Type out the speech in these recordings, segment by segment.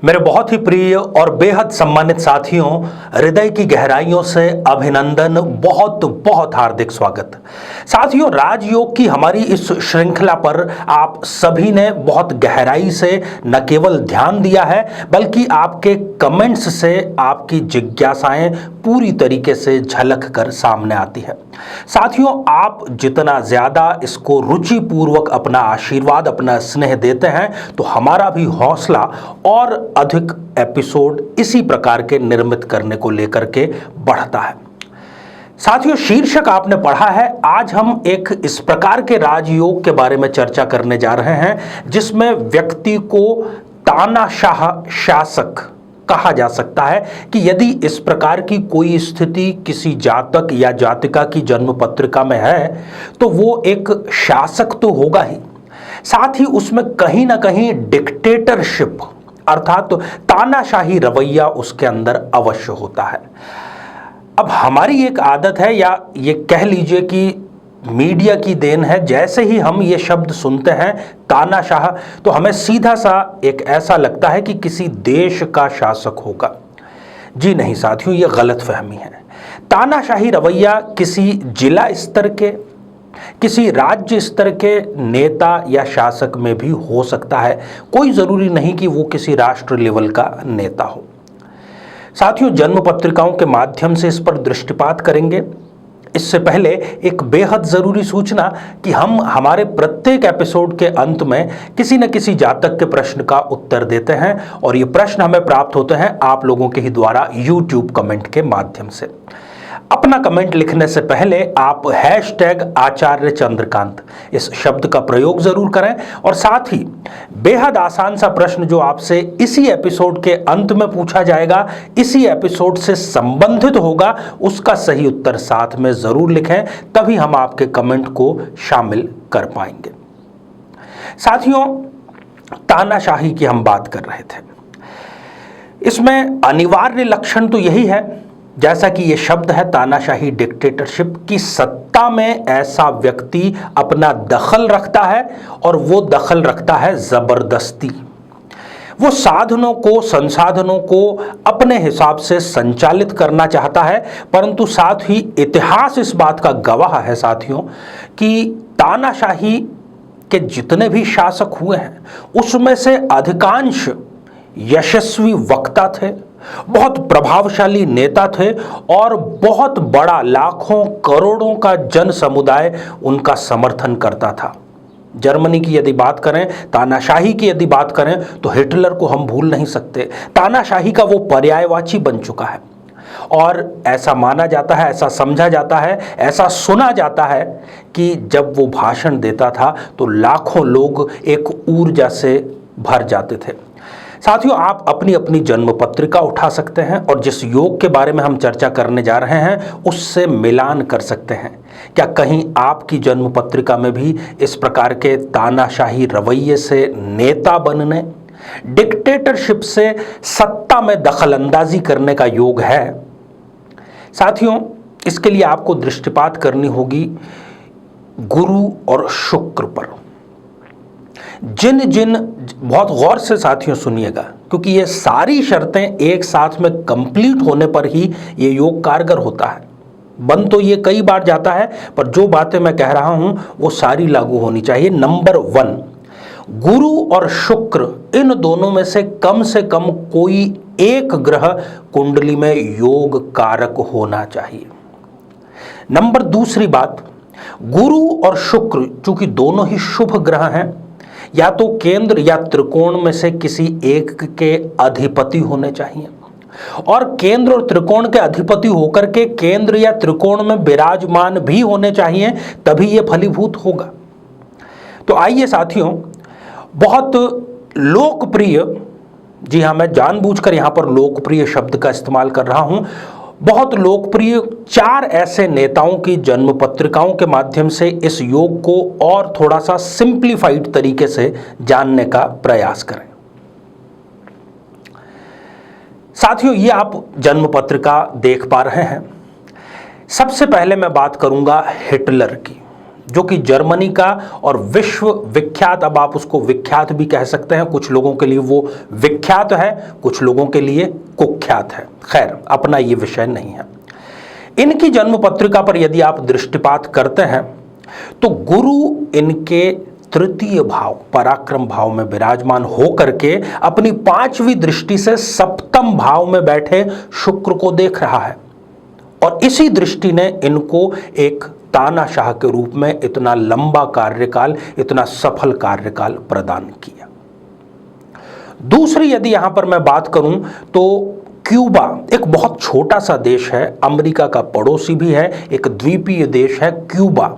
मेरे बहुत ही प्रिय और बेहद सम्मानित साथियों, हृदय की गहराइयों से अभिनंदन, बहुत बहुत हार्दिक स्वागत। साथियों, राजयोग की हमारी इस श्रृंखला पर आप सभी ने बहुत गहराई से न केवल ध्यान दिया है, बल्कि आपके कमेंट्स से आपकी जिज्ञासाएं पूरी तरीके से झलक कर सामने आती है। साथियों, आप जितना ज्यादा इसको रुचिपूर्वक अपना आशीर्वाद, अपना स्नेह देते हैं, तो हमारा भी हौसला और अधिक एपिसोड इसी प्रकार के निर्मित करने को लेकर के बढ़ता है। साथियों, शीर्षक आपने पढ़ा है। आज हम एक इस प्रकार के राजयोग के बारे में चर्चा करने जा रहे हैं जिसमें व्यक्ति को तानाशाह शासक कहा जा सकता है कि यदि इस प्रकार की कोई स्थिति किसी जातक या जातिका की जन्म पत्रिका में है तो वो एक शासक तो होगा ही, साथ ही उसमें कहीं ना कहीं डिक्टेटरशिप अर्थात तो तानाशाही रवैया उसके अंदर अवश्य होता है। अब हमारी एक आदत है, या ये कह लीजिए कि मीडिया की देन है, जैसे ही हम ये शब्द सुनते हैं तानाशाह, तो हमें सीधा सा एक ऐसा लगता है कि किसी देश का शासक होगा। जी नहीं साथियों, ये गलतफहमी है। तानाशाही रवैया किसी जिला स्तर के, किसी राज्य स्तर के नेता या शासक में भी हो सकता है। कोई जरूरी नहीं कि वो किसी राष्ट्र लेवल का नेता हो। साथियों, जन्म पत्रिकाओं के माध्यम से इस पर दृष्टिपात करेंगे। इससे पहले एक बेहद जरूरी सूचना कि हम हमारे प्रत्येक एपिसोड के अंत में किसी न किसी जातक के प्रश्न का उत्तर देते हैं, और ये प्रश्न हमें प्राप्त होते हैं आप लोगों के ही द्वारा यूट्यूब कमेंट के माध्यम से। अपना कमेंट लिखने से पहले आप #आचार्य चंद्रकांत इस शब्द का प्रयोग जरूर करें, और साथ ही बेहद आसान सा प्रश्न जो आपसे इसी एपिसोड के अंत में पूछा जाएगा, इसी एपिसोड से संबंधित होगा, उसका सही उत्तर साथ में जरूर लिखें, तभी हम आपके कमेंट को शामिल कर पाएंगे। साथियों, तानाशाही की हम बात कर रहे थे। इसमें अनिवार्य लक्षण तो यही है, जैसा कि यह शब्द है तानाशाही डिक्टेटरशिप, की सत्ता में ऐसा व्यक्ति अपना दखल रखता है, और वो दखल रखता है जबरदस्ती। वो साधनों को, संसाधनों को अपने हिसाब से संचालित करना चाहता है, परंतु साथ ही इतिहास इस बात का गवाह है साथियों कि तानाशाही के जितने भी शासक हुए हैं उसमें से अधिकांश यशस्वी वक्ता थे, बहुत प्रभावशाली नेता थे, और बहुत बड़ा लाखों करोड़ों का जन समुदाय उनका समर्थन करता था। जर्मनी की यदि बात करें, तानाशाही की यदि बात करें, तो हिटलर को हम भूल नहीं सकते। तानाशाही का वो पर्यायवाची बन चुका है, और ऐसा माना जाता है, ऐसा समझा जाता है, ऐसा सुना जाता है कि जब वो भाषण देता था तो लाखों लोग एक ऊर्जा से भर जाते थे। साथियों, आप अपनी अपनी जन्म पत्रिका उठा सकते हैं और जिस योग के बारे में हम चर्चा करने जा रहे हैं उससे मिलान कर सकते हैं। क्या कहीं आपकी जन्म पत्रिका में भी इस प्रकार के तानाशाही रवैये से नेता बनने, डिक्टेटरशिप से सत्ता में दखलंदाजी करने का योग है? साथियों, इसके लिए आपको दृष्टिपात करनी होगी गुरु और शुक्र पर। जिन जिन, बहुत गौर से साथियों सुनिएगा, क्योंकि ये सारी शर्तें एक साथ में कंप्लीट होने पर ही ये योग कारगर होता है। बन तो ये कई बार जाता है, पर जो बातें मैं कह रहा हूं वो सारी लागू होनी चाहिए। नंबर 1, गुरु और शुक्र, इन दोनों में से कम कोई एक ग्रह कुंडली में योग कारक होना चाहिए। नंबर दूसरी बात, गुरु और शुक्र चूंकि दोनों ही शुभ ग्रह हैं, या तो केंद्र या त्रिकोण में से किसी एक के अधिपति होने चाहिए, और केंद्र और त्रिकोण के अधिपति होकर के केंद्र या त्रिकोण में विराजमान भी होने चाहिए, तभी यह फलीभूत होगा। तो आइए साथियों, बहुत लोकप्रिय, जी हाँ, मैं जानबूझकर यहां पर लोकप्रिय शब्द का इस्तेमाल कर रहा हूं, बहुत लोकप्रिय 4 ऐसे नेताओं की जन्म पत्रिकाओं के माध्यम से इस योग को और थोड़ा सा सिंप्लीफाइड तरीके से जानने का प्रयास करें। साथियों, ये आप जन्म पत्रिका देख पा रहे हैं। सबसे पहले मैं बात करूंगा हिटलर की, जो कि जर्मनी का और विश्व विख्यात, अब आप उसको विख्यात भी कह सकते हैं, कुछ लोगों के लिए वो विख्यात है, कुछ लोगों के लिए कुख्यात है। खैर, अपना ये विषय नहीं है। इनकी जन्म पत्रिका पर यदि आप दृष्टिपात करते हैं तो गुरु इनके तृतीय भाव, पराक्रम भाव में विराजमान होकर के अपनी 5वीं दृष्टि से सप्तम भाव में बैठे शुक्र को देख रहा है, और इसी दृष्टि ने इनको एक तानाशाह के रूप में इतना लंबा कार्यकाल, इतना सफल कार्यकाल प्रदान किया। दूसरी यदि यहां पर मैं बात करूं तो क्यूबा एक बहुत छोटा सा देश है, अमेरिका का पड़ोसी भी है, एक द्वीपीय देश है क्यूबा।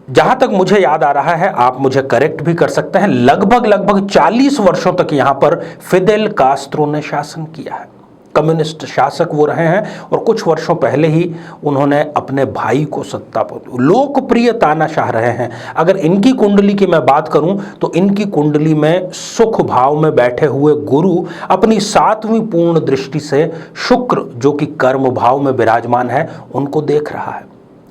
जहां तक मुझे याद आ रहा है, आप मुझे करेक्ट भी कर सकते हैं, लगभग 40 वर्षों तक यहां पर फिदेल कास्त्रो ने शासन किया है। कम्युनिस्ट शासक वो रहे हैं, और कुछ वर्षों पहले ही उन्होंने अपने भाई को सत्ता पर, लोकप्रिय तानाशाह रहे हैं। अगर इनकी कुंडली की मैं बात करूं तो इनकी कुंडली में सुख भाव में बैठे हुए गुरु अपनी 7वीं पूर्ण दृष्टि से शुक्र, जो कि कर्म भाव में विराजमान है, उनको देख रहा है,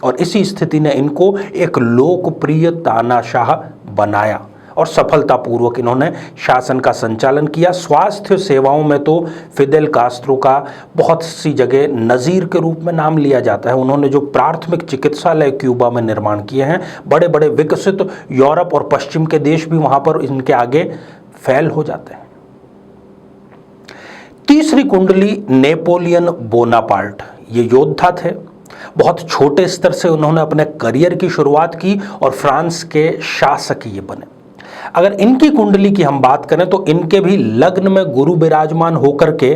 और इसी स्थिति ने इनको एक लोकप्रिय तानाशाह बनाया और सफलतापूर्वक इन्होंने शासन का संचालन किया। स्वास्थ्य सेवाओं में तो फिदेल कास्त्रो का बहुत सी जगह नज़ीर के रूप में नाम लिया जाता है। उन्होंने जो प्राथमिक चिकित्सालय क्यूबा में निर्माण किए हैं, बड़े बड़े विकसित यूरोप और पश्चिम के देश भी वहां पर इनके आगे फैल हो जाते हैं। तीसरी कुंडली नेपोलियन बोनापार्ट, ये योद्धा थे। बहुत छोटे स्तर से उन्होंने अपने करियर की शुरुआत की और फ्रांस के शासक ये बने। अगर इनकी कुंडली की हम बात करें तो इनके भी लग्न में गुरु विराजमान होकर के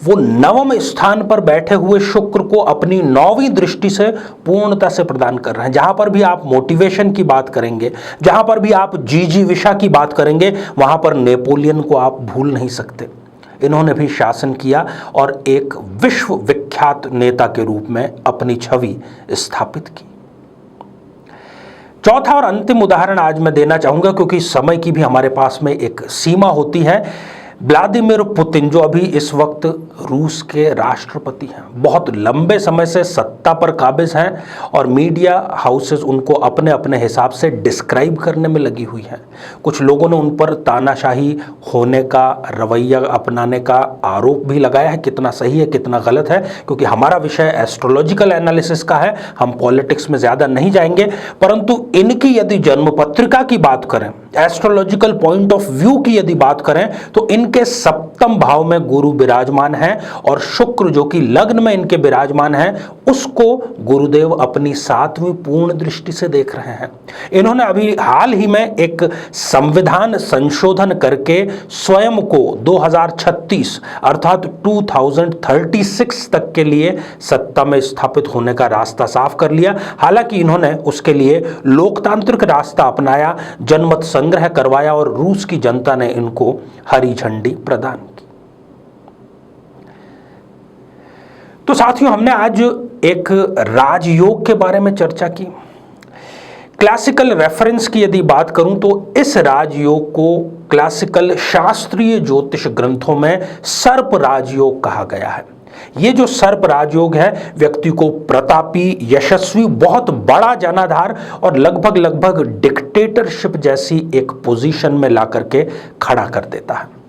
वो 9वें स्थान पर बैठे हुए शुक्र को अपनी 9वीं दृष्टि से पूर्णता से प्रदान कर रहे हैं। जहां पर भी आप मोटिवेशन की बात करेंगे, जहां पर भी आप जिजीविषा की बात करेंगे, वहां पर नेपोलियन को आप भूल नहीं सकते। इन्होंने भी शासन किया और एक विश्व विख्यात नेता के रूप में अपनी छवि स्थापित की। चौथा और अंतिम उदाहरण आज मैं देना चाहूंगा, क्योंकि समय की भी हमारे पास में एक सीमा होती है। व्लादिमीर पुतिन, जो अभी इस वक्त रूस के राष्ट्रपति हैं, बहुत लंबे समय से सत्ता पर काबिज हैं और मीडिया हाउसेस उनको अपने अपने हिसाब से डिस्क्राइब करने में लगी हुई हैं। कुछ लोगों ने उन पर तानाशाही होने का रवैया अपनाने का आरोप भी लगाया है। कितना सही है, कितना गलत है, क्योंकि हमारा विषय एस्ट्रोलॉजिकल एनालिसिस का है, हम पॉलिटिक्स में ज़्यादा नहीं जाएंगे। परंतु इनकी यदि जन्म पत्रिका की बात करें, एस्ट्रोलॉजिकल पॉइंट ऑफ व्यू की यदि बात करें, तो इनके सप्तम भाव में गुरु विराजमान है और शुक्र, जो कि लग्न में इनके विराजमान है, उसको गुरुदेव अपनी 7वीं पूर्ण दृष्टि से देख रहे हैं। इन्होंने अभी हाल ही में एक संविधान संशोधन करके स्वयं को 2036 अर्थात 2036 तक के लिए सत्ता में स्थापित होने का रास्ता साफ कर लिया। हालांकि इन्होंने उसके लिए लोकतांत्रिक रास्ता अपनाया, जनमत संग्रह करवाया और रूस की जनता ने इनको हरी झंडी प्रदान की। तो साथियों, हमने आज एक राजयोग के बारे में चर्चा की। क्लासिकल रेफरेंस की यदि बात करूं तो इस राजयोग को क्लासिकल शास्त्रीय ज्योतिष ग्रंथों में सर्प राजयोग कहा गया है। ये जो सर्प राजयोग है, व्यक्ति को प्रतापी, यशस्वी, बहुत बड़ा जनाधार और लगभग डिक्टेटरशिप जैसी एक पोजीशन में ला करके खड़ा कर देता है।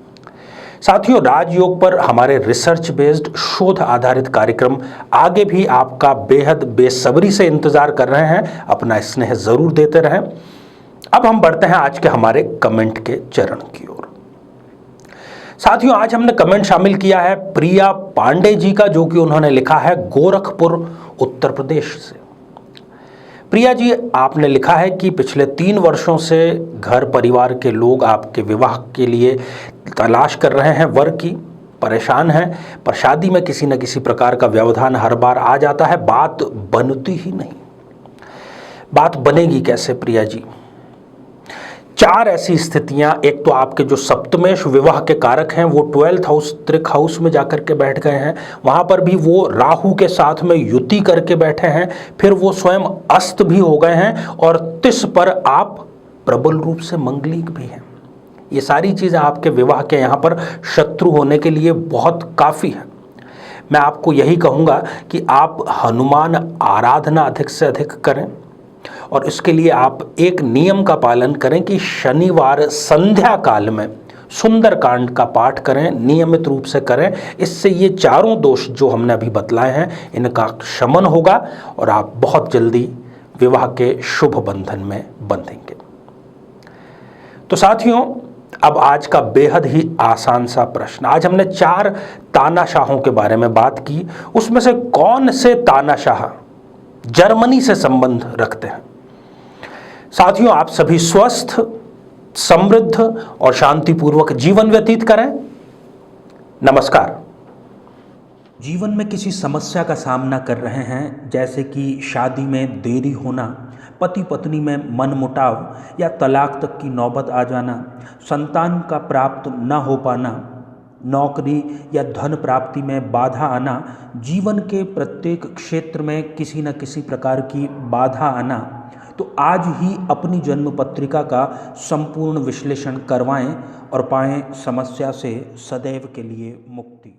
साथियों, राजयोग पर हमारे रिसर्च बेस्ड, शोध आधारित कार्यक्रम आगे भी आपका बेहद बेसब्री से इंतजार कर रहे हैं। अपना स्नेह जरूर देते रहें। अब हम बढ़ते हैं आज के हमारे कमेंट के चरण की ओर। साथियों, आज हमने कमेंट शामिल किया है प्रिया पांडे जी का, जो कि उन्होंने लिखा है गोरखपुर उत्तर प्रदेश से। प्रिया जी, आपने लिखा है कि पिछले 3 वर्षों से घर परिवार के लोग आपके विवाह के लिए तलाश कर रहे हैं वर की, परेशान हैं, पर शादी में किसी न किसी प्रकार का व्यवधान हर बार आ जाता है, बात बनती ही नहीं। बात बनेगी कैसे प्रिया जी? 4 ऐसी स्थितियां, एक तो आपके जो सप्तमेश विवाह के कारक हैं वो 12th हाउस, त्रिक हाउस में जाकर के बैठ गए हैं, वहां पर भी वो राहु के साथ में युति करके बैठे हैं, फिर वो स्वयं अस्त भी हो गए हैं और 30 पर आप प्रबल रूप से मंगलिक भी हैं। ये सारी चीज़ें आपके विवाह के यहाँ पर शत्रु होने के लिए बहुत काफ़ी है। मैं आपको यही कहूँगा कि आप हनुमान आराधना अधिक से अधिक करें और इसके लिए आप एक नियम का पालन करें कि शनिवार संध्या काल में सुंदरकांड का पाठ करें, नियमित रूप से करें। इससे ये चारों दोष जो हमने अभी बतलाए हैं इनका शमन होगा और आप बहुत जल्दी विवाह के शुभ बंधन में बंधेंगे। तो साथियों, अब आज का बेहद ही आसान सा प्रश्न। आज हमने 4 तानाशाहों के बारे में बात की। उसमें से कौन से तानाशाह जर्मनी से संबंध रखते हैं? साथियों, आप सभी स्वस्थ, समृद्ध और शांतिपूर्वक जीवन व्यतीत करें। नमस्कार। जीवन में किसी समस्या का सामना कर रहे हैं, जैसे कि शादी में देरी होना, पति पत्नी में मनमुटाव या तलाक तक की नौबत आ जाना, संतान का प्राप्त न हो पाना, नौकरी या धन प्राप्ति में बाधा आना, जीवन के प्रत्येक क्षेत्र में किसी न किसी प्रकार की बाधा आना, तो आज ही अपनी जन्म पत्रिका का संपूर्ण विश्लेषण करवाएं और पाएं समस्या से सदैव के लिए मुक्ति।